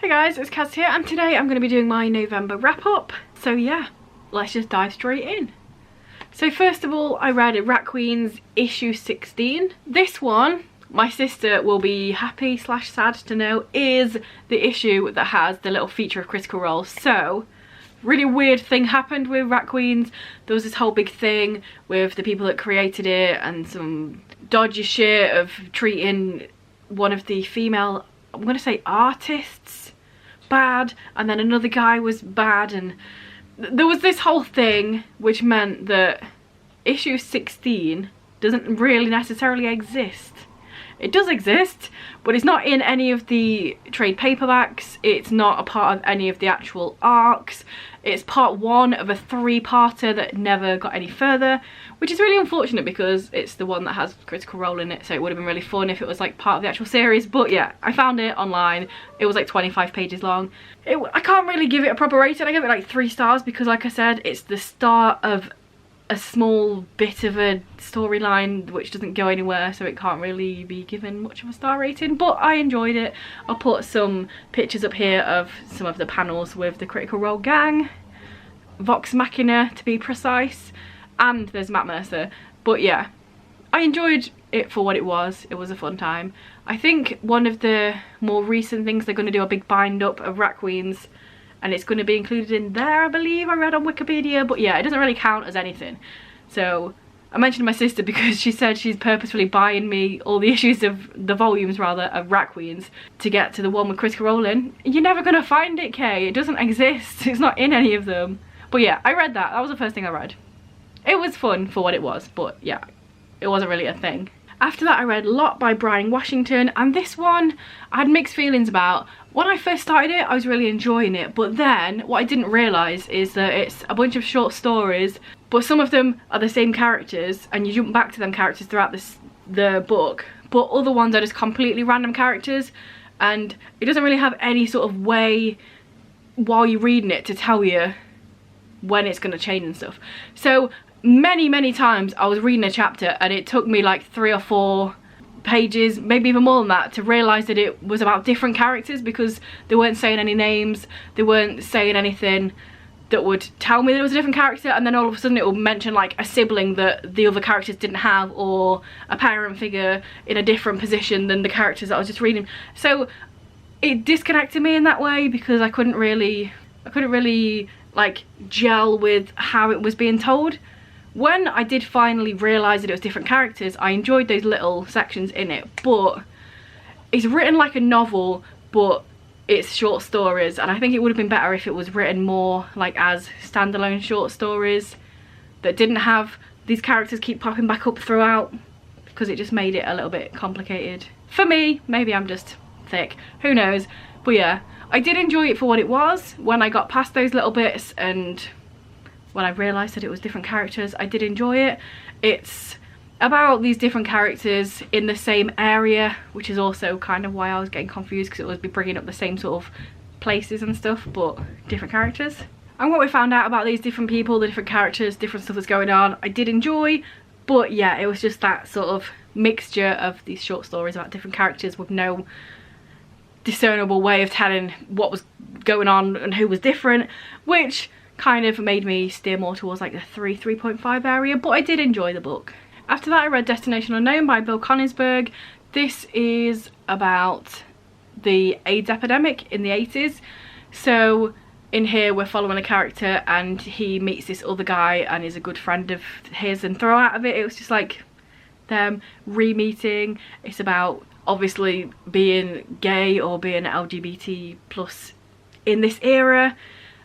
Hey guys, it's Kaz here, and today I'm going to be doing my November wrap up. So yeah, let's just dive straight in. So first of all, I read Rat Queen's issue 16. This one, my sister will be happy / sad to know, is the issue that has the little feature of Critical Role. So, really weird thing happened with Rat Queens. There was this whole big thing with the people that created it and some dodgy shit of treating one of the female, I'm going to say artists, bad, and then another guy was bad, and there was this whole thing which meant that issue 16 doesn't really necessarily exist. It does exist, but it's not in any of the trade paperbacks, it's not a part of any of the actual arcs. It's part one of a 3-parter that never got any further, which is really unfortunate because it's the one that has Critical Role in it, so it would have been really fun if it was like part of the actual series. But yeah, I found it online. It was like 25 pages long. I can't really give it a proper rating. I give it like 3 stars because, like I said, it's the start of a small bit of a storyline which doesn't go anywhere, so it can't really be given much of a star rating, but I enjoyed it. I'll put some pictures up here of some of the panels with the Critical Role gang, Vox Machina to be precise, and there's Matt Mercer. But yeah, I enjoyed it for what it was. It was a fun time. I think one of the more recent things, they're going to do a big bind up of Rat Queens, and it's going to be included in there, I believe. I read on Wikipedia, but yeah, it doesn't really count as anything. So I mentioned my sister because she said she's purposefully buying me all the issues of the volumes rather of Rat Queens to get to the one with Critical Role in. You're never going to find it, Kay. It doesn't exist. It's not in any of them. But yeah, I read that. That was the first thing I read. It was fun for what it was, but yeah, it wasn't really a thing. After that, I read Lot by Brian Washington, and this one I had mixed feelings about. When I first started it, I was really enjoying it, but then what I didn't realise is that it's a bunch of short stories, but some of them are the same characters, and you jump back to them characters throughout the book, but other ones are just completely random characters, and it doesn't really have any sort of way while you're reading it to tell you when it's going to change and stuff. So many times I was reading a chapter and it took me like 3 or 4 pages, maybe even more than that, to realise that it was about different characters, because they weren't saying any names, they weren't saying anything that would tell me there was a different character, and then all of a sudden it would mention like a sibling that the other characters didn't have, or a parent figure in a different position than the characters that I was just reading. So it disconnected me in that way because I couldn't really like gel with how it was being told. When I did finally realise that it was different characters, I enjoyed those little sections in it, but it's written like a novel, but it's short stories, and I think it would have been better if it was written more like as standalone short stories that didn't have these characters keep popping back up throughout, because it just made it a little bit complicated. For me, maybe I'm just thick, who knows, but yeah, I did enjoy it for what it was. When I got past those little bits and when I realised that it was different characters, I did enjoy it. It's about these different characters in the same area, which is also kind of why I was getting confused, because it would be bringing up the same sort of places and stuff, but different characters. And what we found out about these different people, the different characters, different stuff that's going on, I did enjoy. But yeah, it was just that sort of mixture of these short stories about different characters with no discernible way of telling what was going on and who was different, which kind of made me steer more towards like the 3.5 area, but I did enjoy the book. After that, I read Destination Unknown by Bill Konigsberg. This is about the AIDS epidemic in the 80s. So in here we're following a character and he meets this other guy and is a good friend of his, and throughout of it, it was just like them re-meeting. It's about obviously being gay or being LGBT plus in this era.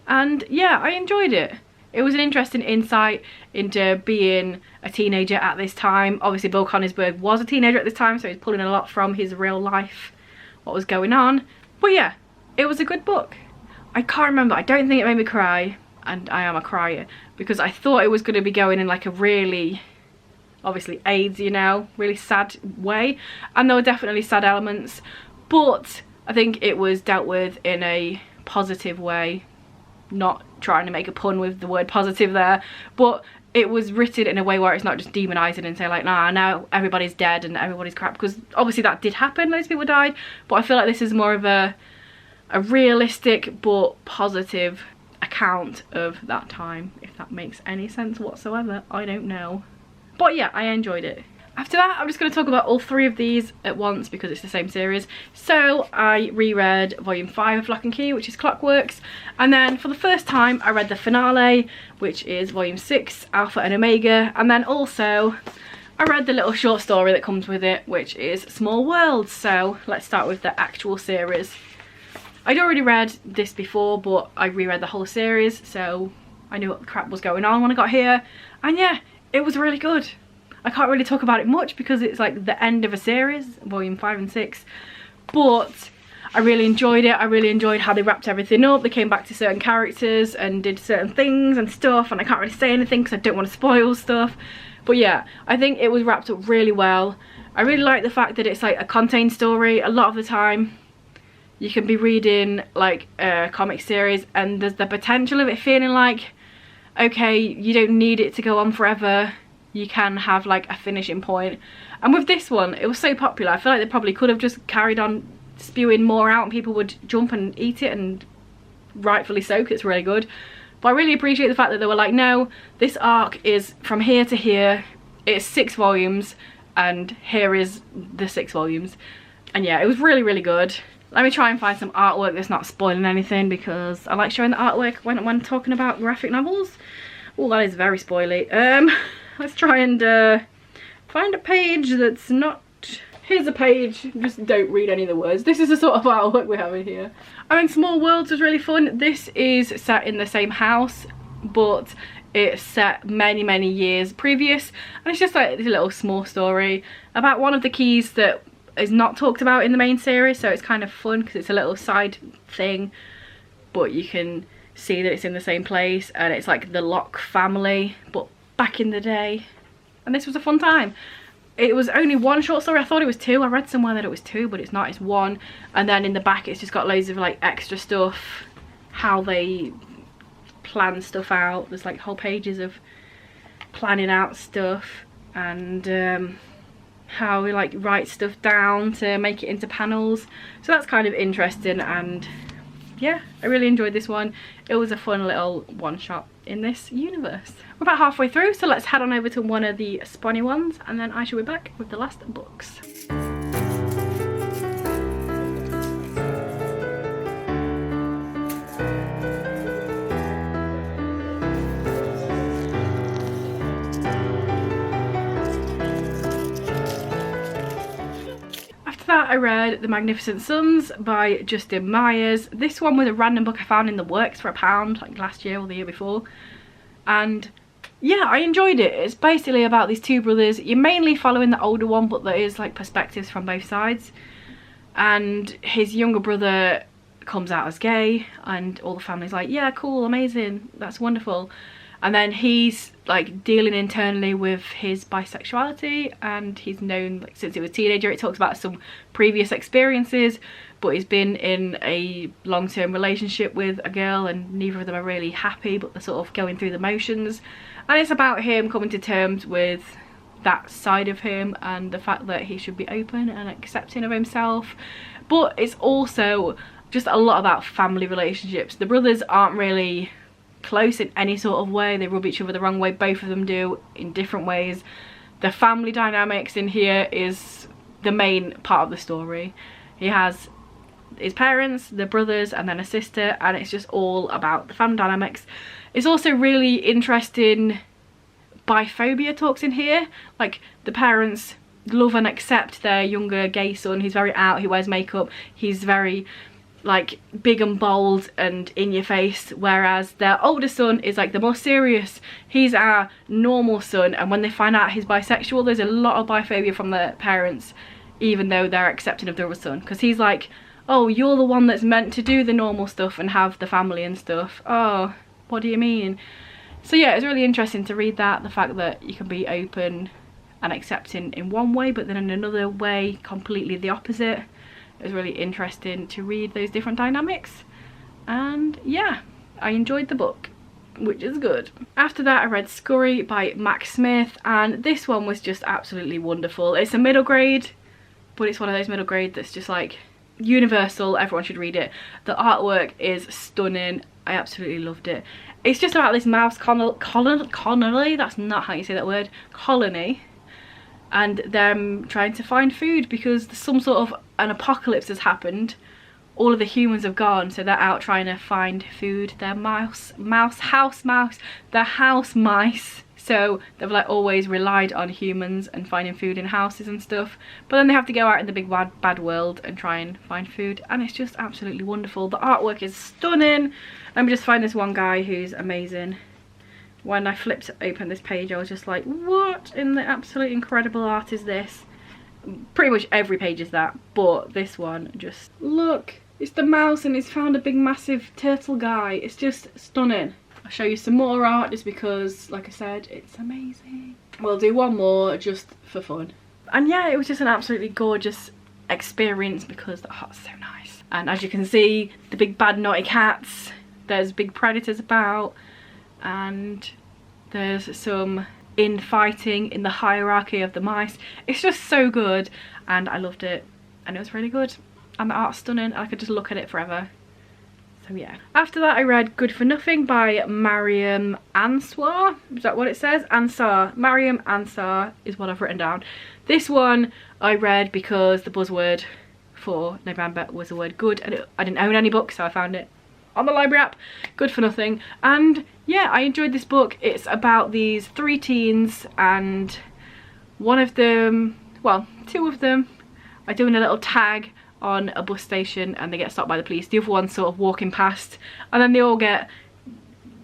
And yeah, I enjoyed it. It was an interesting insight into being a teenager at this time. Obviously Bill Konigsberg was a teenager at this time, so he's pulling a lot from his real life, what was going on. But yeah, it was a good book. I can't remember, I don't think it made me cry, and I am a crier, because I thought it was going to be going in like a really, obviously AIDS, you know, really sad way. And there were definitely sad elements, but I think it was dealt with in a positive way. Not trying to make a pun with the word positive there, but it was written in a way where it's not just demonising and saying like, nah, now everybody's dead and everybody's crap, because obviously that did happen, loads of people died, but I feel like this is more of a a realistic but positive account of that time, if that makes any sense whatsoever. I don't know, but yeah, I enjoyed it. After that, I'm just going to talk about all three of these at once because it's the same series. So I reread volume 5 of Lock and Key, which is Clockworks, and then for the first time I read the finale, which is volume 6, Alpha and Omega, and then also I read the little short story that comes with it, which is Small Worlds. So let's start with the actual series. I'd already read this before, but I reread the whole series, so I knew what crap was going on when I got here, and yeah, it was really good. I can't really talk about it much because it's like the end of a series, volume 5 and 6, but I really enjoyed it. I really enjoyed how they wrapped everything up. They came back to certain characters and did certain things and stuff, and I can't really say anything because I don't want to spoil stuff. But yeah, I think it was wrapped up really well. I really like the fact that it's like a contained story. A lot of the time you can be reading like a comic series and there's the potential of it feeling like, okay, you don't need it to go on forever. You can have like a finishing point. And with this one, it was so popular, I feel like they probably could have just carried on spewing more out and people would jump and eat it, and rightfully so, because it's really good. But I really appreciate the fact that they were like, no, this arc is from here to here, it's 6 volumes, and here is the 6 volumes. And yeah, it was really, really good. Let me try and find some artwork that's not spoiling anything, because I like showing the artwork when talking about graphic novels. Oh, that is very spoily. Let's try and find a page that's not... Here's a page, just don't read any of the words. This is the sort of artwork we have in here. I mean, Small Worlds was really fun. This is set in the same house, but it's set many, many years previous. And it's just like this little small story about one of the keys that is not talked about in the main series. So it's kind of fun because it's a little side thing, but you can see that it's in the same place, and it's like the Locke family, but back in the day. And this was a fun time. It was only 1 short story. I thought it was 2. I read somewhere that it was 2, but it's not, it's 1. And then in the back it's just got loads of like extra stuff, how they plan stuff out. There's like whole pages of planning out stuff, and how we like write stuff down to make it into panels. So that's kind of interesting, and yeah, I really enjoyed this one. It was a fun little one-shot in this universe. We're about halfway through, so let's head on over to one of the Sponny ones, and then I shall be back with the last books. That I read The Magnificent Sons by Justin Myers. This one was a random book I found in the works for £1 like last year or the year before, and yeah, I enjoyed it. It's basically about these 2 brothers. You're mainly following the older one, but there is like perspectives from both sides, and his younger brother comes out as gay, and all the family's like, yeah, cool, amazing, that's wonderful. And then he's like dealing internally with his bisexuality, and he's known like since he was a teenager. It talks about some previous experiences, but he's been in a long-term relationship with a girl, and neither of them are really happy, but they're sort of going through the motions. And it's about him coming to terms with that side of him and the fact that he should be open and accepting of himself. But it's also just a lot about family relationships. The brothers aren't really close in any sort of way. They rub each other the wrong way, both of them do, in different ways. The family dynamics in here is the main part of the story. He has his parents, the brothers, and then a sister, and it's just all about the family dynamics. It's also really interesting biphobia talks in here. Like, the parents love and accept their younger gay son. He's very out, he wears makeup, he's very like big and bold and in your face, whereas their older son is like the more serious. He's our normal son, and when they find out he's bisexual, there's a lot of biphobia from the parents, even though they're accepting of the other son, because he's like, oh, you're the one that's meant to do the normal stuff and have the family and stuff. Oh, what do you mean? So yeah, it's really interesting to read that, the fact that you can be open and accepting in one way, but then in another way completely the opposite. It was really interesting to read those different dynamics, and yeah, I enjoyed the book, which is good. After that, I read Scurry by Max Smith, and this one was just absolutely wonderful. It's a middle grade, but it's one of those middle grade that's just like universal, everyone should read it. The artwork is stunning. I absolutely loved it. It's just about this mouse colony, that's not how you say that word, colony, and them trying to find food because some sort of an apocalypse has happened. All of the humans have gone, so they're out trying to find food. They're house mice. So they've like always relied on humans and finding food in houses and stuff. But then they have to go out in the big bad world and try and find food. And it's just absolutely wonderful. The artwork is stunning. Let me just find this one guy who's amazing. When I flipped open this page, I was just like, what in the absolute incredible art is this? Pretty much every page is that, but this one, just look. It's the mouse and it's found a big massive turtle guy. It's just stunning. I'll show you some more art just because, like I said, it's amazing. We'll do one more just for fun. And yeah, it was just an absolutely gorgeous experience because the art's so nice. And as you can see, the big bad naughty cats, there's big predators about, and there's some infighting in the hierarchy of the mice. It's just so good and I loved it and it was really good. And the art's stunning. I could just look at it forever. So yeah. After that I read Good for Nothing by Mariam Ansar. Is that what it says? Ansar. Mariam Ansar is what I've written down. This one I read because the buzzword for November was the word good, and I didn't own any books, so I found it on the library app. Good for Nothing. And yeah, I enjoyed this book. It's about these 3 teens, and one of them, well, 2 of them are doing a little tag on a bus station and they get stopped by the police. The other one's sort of walking past, and then they all get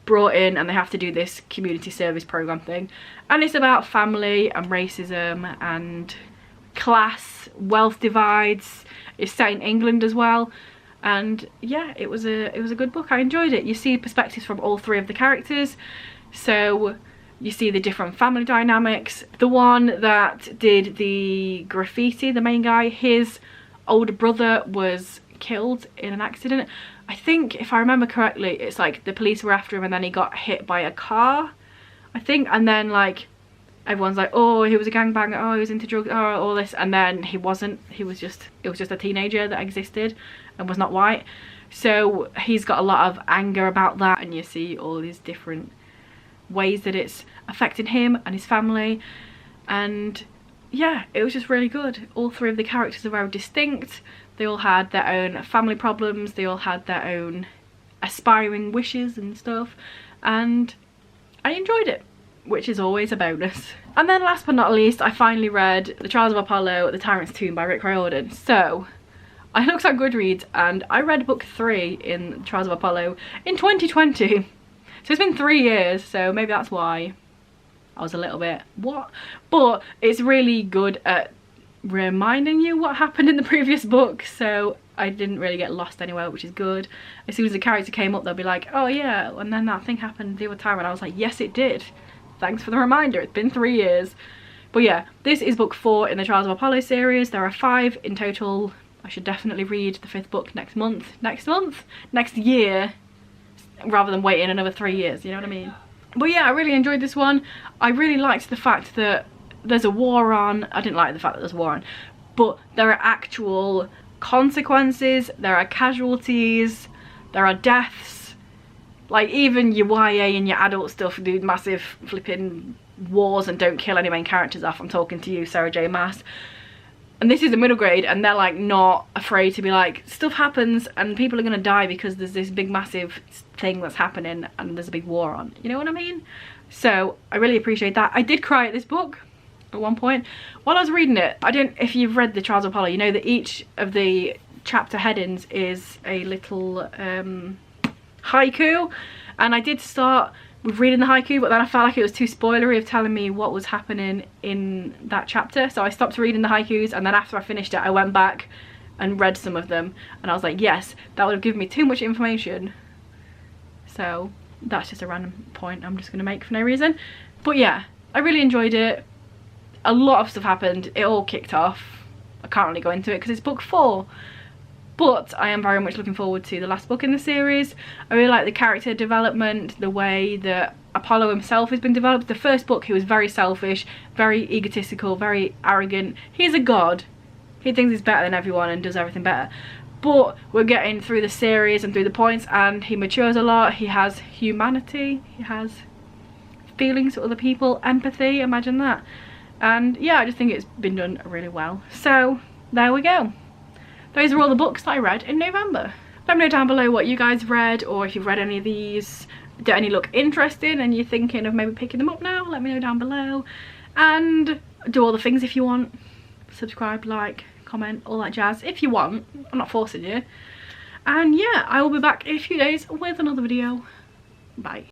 brought in and they have to do this community service program thing. And it's about family and racism and class, wealth divides. It's set in England as well. And yeah, it was a good book. I enjoyed it. You see perspectives from all 3 of the characters, so you see the different family dynamics. The one that did the graffiti, the main guy, his older brother was killed in an accident. I think, if I remember correctly, it's like the police were after him and then he got hit by a car, I think, and then like everyone's like, oh, he was a gangbanger, oh, he was into drugs, oh, all this, and then he wasn't. It was just a teenager that existed and was not white. So he's got a lot of anger about that, and you see all these different ways that it's affecting him and his family. And yeah, it was just really good. All 3 of the characters are very distinct. They all had their own family problems, they all had their own aspiring wishes and stuff, and I enjoyed it, which is always a bonus. And then last but not least, I finally read The Trials of Apollo, The Tyrant's Tomb by Rick Riordan. So I looked at Goodreads and I read book 3 in The Trials of Apollo in 2020. So it's been 3 years, so maybe that's why I was a little bit, what? But it's really good at reminding you what happened in the previous book, so I didn't really get lost anywhere, which is good. As soon as the character came up, they'll be like, oh yeah, and then that thing happened the other time, and I was like, yes it did. Thanks for the reminder, it's been 3 years. But yeah, this is book 4 in the Trials of Apollo series. There are 5 in total. I should definitely read the 5th book next year, rather than waiting another 3 years, you know what I mean? But yeah, I really enjoyed this one. I really liked the fact that there's a war on. I didn't like the fact that there's a war on, but there are actual consequences, there are casualties, there are deaths. Like even your YA and your adult stuff do massive flipping wars and don't kill any main characters off. I'm talking to you, Sarah J Maas. And this is a middle grade, and they're like not afraid to be like, stuff happens and people are gonna die because there's this big massive thing that's happening and there's a big war on, you know what I mean? So I really appreciate that. I did cry at this book at one point while I was reading it. I don't, if you've read The Trials of Apollo, you know that each of the chapter headings is a little haiku, and I did start with reading the haiku, but then I felt like it was too spoilery of telling me what was happening in that chapter, so I stopped reading the haikus. And then after I finished it, I went back and read some of them, and I was like, yes, that would have given me too much information. So that's just a random point I'm just gonna make for no reason. But yeah, I really enjoyed it. A lot of stuff happened, it all kicked off. I can't really go into it because it's book 4. But I am very much looking forward to the last book in the series. I really like the character development, the way that Apollo himself has been developed. The first book, he was very selfish, very egotistical, very arrogant. He's a god. He thinks he's better than everyone and does everything better. but we're getting through the series and through the points, and he matures a lot. He has humanity, he has feelings for other people, empathy, imagine that. And yeah, I just think it's been done really well. So there we go. Those are all the books that I read in November. Let me know down below what you guys read, or if you've read any of these, do any look interesting and you're thinking of maybe picking them up now, let me know down below. And do all the things if you want. Subscribe, like, comment, all that jazz if you want. I'm not forcing you. And yeah, I will be back in a few days with another video. Bye.